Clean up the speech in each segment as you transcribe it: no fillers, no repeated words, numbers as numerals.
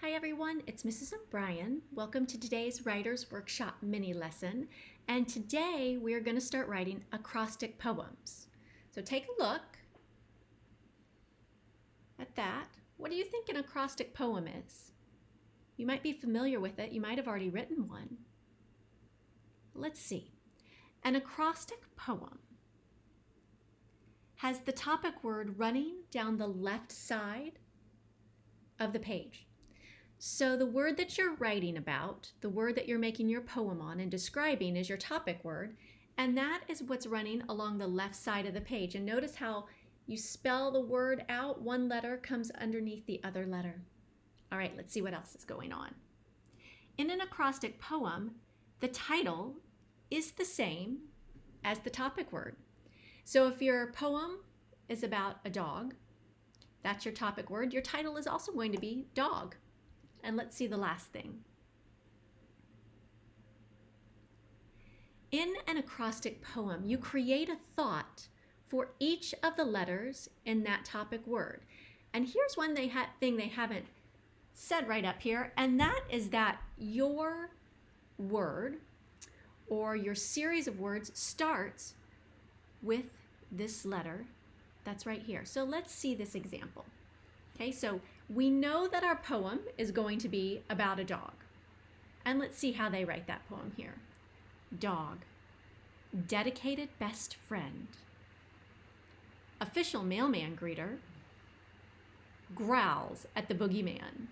Hi everyone, it's Mrs. O'Brien. Welcome to today's Writer's Workshop mini lesson. And today we're going to start writing acrostic poems. So take a look at that. What do you think an acrostic poem is? You might be familiar with it. You might have already written one. Let's see. An acrostic poem has the topic word running down the left side of the page. So the word that you're writing about, the word that you're making your poem on and describing is your topic word, and that is what's running along the left side of the page. And notice how you spell the word out, one letter comes underneath the other letter. All right, let's see what else is going on. In an acrostic poem, the title is the same as the topic word. So if your poem is about a dog, that's your topic word, your title is also going to be dog. And let's see the last thing. In an acrostic poem, you create a thought for each of the letters in that topic word. And here's one thing they haven't said right up here, and that is that your word or your series of words starts with this letter that's right here. So let's see this example. Okay, so we know that our poem is going to be about a dog. And let's see how they write that poem here. Dog, dedicated best friend, official mailman greeter, growls at the boogeyman.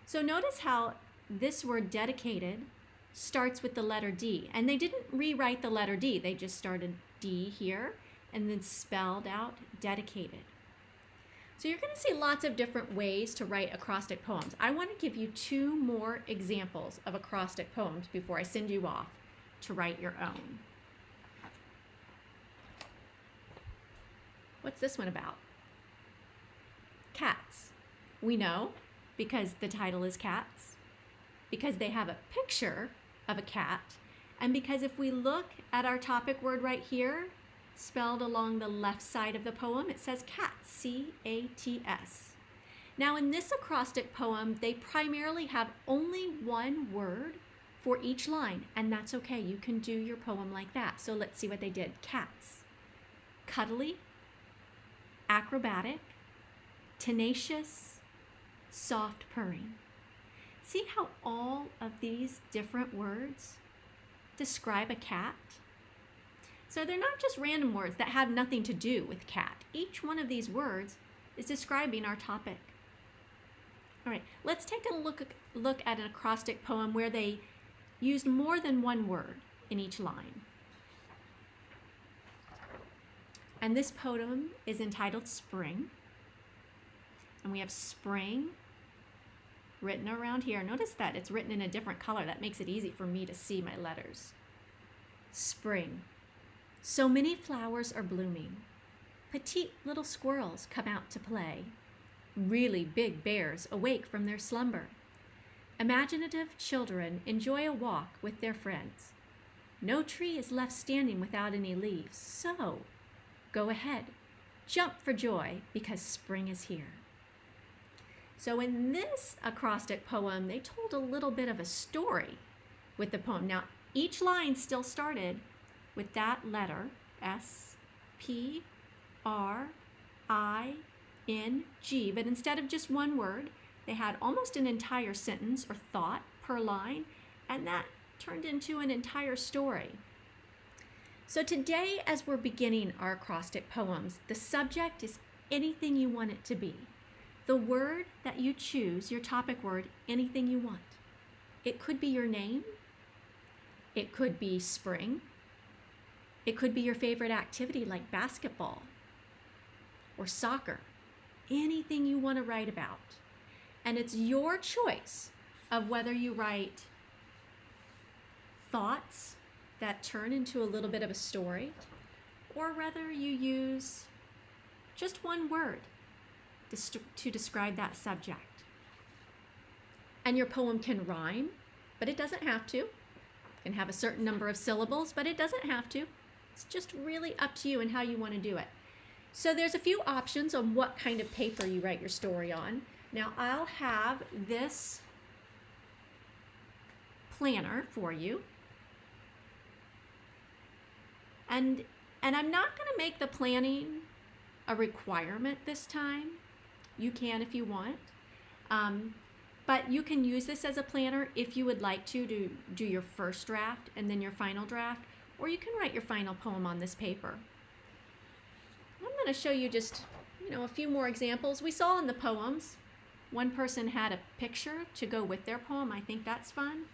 So notice how this word dedicated starts with the letter D. And they didn't rewrite the letter D. They just started D here and then spelled out dedicated. So you're going to see lots of different ways to write acrostic poems. I want to give you two more examples of acrostic poems before I send you off to write your own. What's this one about? Cats. We know because the title is Cats, because they have a picture of a cat, and because if we look at our topic word right here, spelled along the left side of the poem, it says cats, C-A-T-S. Now in this acrostic poem, they primarily have only one word for each line, and that's okay. You can do your poem like that. So let's see what they did. Cats, cuddly, acrobatic, tenacious, soft purring. See how all of these different words describe a cat? So they're not just random words that have nothing to do with cat. Each one of these words is describing our topic. All right, let's take a look at an acrostic poem where they used more than one word in each line. And this poem is entitled Spring. And we have spring written around here. Notice that it's written in a different color. That makes it easy for me to see my letters. Spring. So many flowers are blooming. Petite little squirrels come out to play. Really big bears awake from their slumber. Imaginative children enjoy a walk with their friends. No tree is left standing without any leaves. So, go ahead, jump for joy because spring is here. So in this acrostic poem, they told a little bit of a story with the poem. Now, each line still started with that letter, S-P-R-I-N-G. But instead of just one word, they had almost an entire sentence or thought per line, and that turned into an entire story. So today, as we're beginning our acrostic poems, the subject is anything you want it to be. The word that you choose, your topic word, anything you want. It could be your name. It could be spring. It could be your favorite activity like basketball or soccer, anything you want to write about. And it's your choice of whether you write thoughts that turn into a little bit of a story, or whether you use just one word to describe that subject. And your poem can rhyme, but it doesn't have to. It can have a certain number of syllables, but it doesn't have to. It's just really up to you and how you want to do it. So there's a few options on what kind of paper you write your story on. Now I'll have this planner for you. And I'm not going to make the planning a requirement this time. You can if you want. But you can use this as a planner if you would like to do your first draft and then your final draft, or you can write your final poem on this paper. I'm going to show you just, a few more examples. We saw in the poems, one person had a picture to go with their poem. I think that's fun.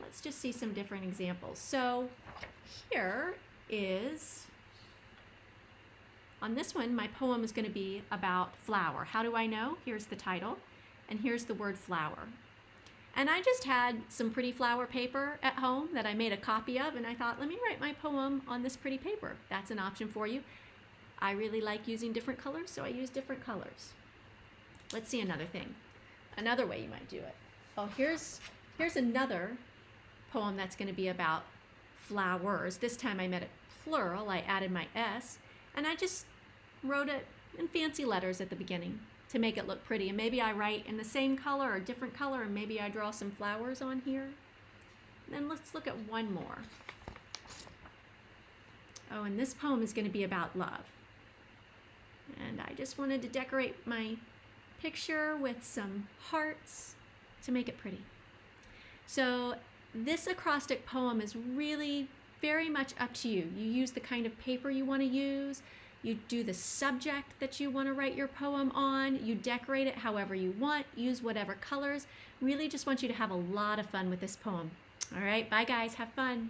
Let's just see some different examples. So here is, on this one, my poem is going to be about flower. How do I know? Here's the title, and here's the word flower. And I just had some pretty flower paper at home that I made a copy of, and I thought, let me write my poem on this pretty paper. That's an option for you. I really like using different colors, so I use different colors. Let's see another thing. Another way you might do it. Oh, here's another poem that's going to be about flowers. This time I made it plural. I added my S, and I just wrote it in fancy letters at the beginning to make it look pretty. And maybe I write in the same color or different color, and maybe I draw some flowers on here. And then let's look at one more. Oh, and this poem is going to be about love. And I just wanted to decorate my picture with some hearts to make it pretty. So this acrostic poem is really very much up to you. You use the kind of paper you want to use. You do the subject that you want to write your poem on. You decorate it however you want. Use whatever colors. Really just want you to have a lot of fun with this poem. All right, bye guys, have fun.